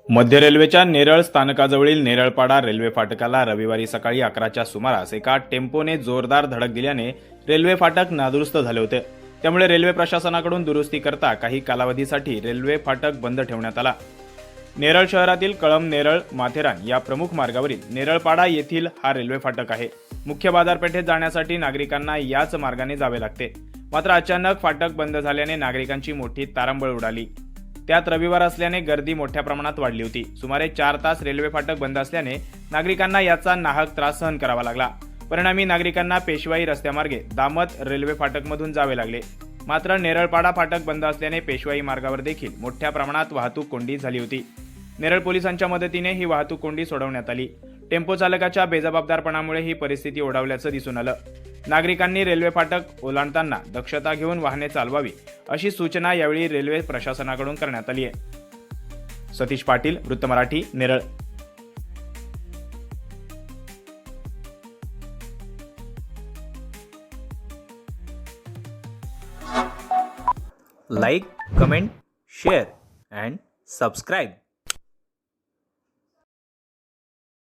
मध्य रेल्वेच्या नेरळ स्थानकाजवळील नेरळपाडा रेल्वे फाटकाला रविवारी सकाळी 11च्या सुमारास एका टेम्पोने जोरदार धडक दिल्याने रेल्वे फाटक नादुरुस्त झाले होते। त्यामुळे रेल्वे प्रशासनाकडून दुरुस्ती करता काही कालावधीसाठी रेल्वे फाटक बंद ठेवण्यात आला। नेरळ शहरातील कळंब नेरळ माथेरान या प्रमुख मार्गावरील नेरळपाडा येथील हा रेल्वे फाटक आहे। मुख्य बाजारपेठेत जाण्यासाठी नागरिकांना याच मार्गाने जावे लागते। मात्र अचानक फाटक बंद झाल्याने नागरिकांची मोठी तारांबळ उडाली। त्यात रविवार असल्याने गर्दी मोठ्या प्रमाणात वाढली होती। सुमारे 4 तास रेल्वे फाटक बंद असल्याने नागरिकांना याचा नाहक त्रास सहन करावा लागला। परिणामी नागरिकांना पेशवाई रस्त्यामार्गे दामत रेल्वे फाटकमधून जावे लागले। मात्र नेरळपाडा फाटक बंद असल्याने पेशवाई मार्गावर देखील मोठ्या प्रमाणात वाहतूक कोंडी झाली होती। नेरळ पोलिसांच्या मदतीने ही वाहतूक कोंडी सोडवण्यात आली। टेम्पो चालकाच्या बेजबाबदारपणामुळे ही परिस्थिती ओढावल्याचं दिसून आलं। नागरिकांनी रेल्वे फाटक ओलांडताना दक्षता घेऊन वाहने चालवावी अशी सूचना यावेळी रेल्वे प्रशासनाकडून करण्यात आली आहे। सतीश पाटील, वृत्त Marathi, Neral. Like, comment, share and subscribe.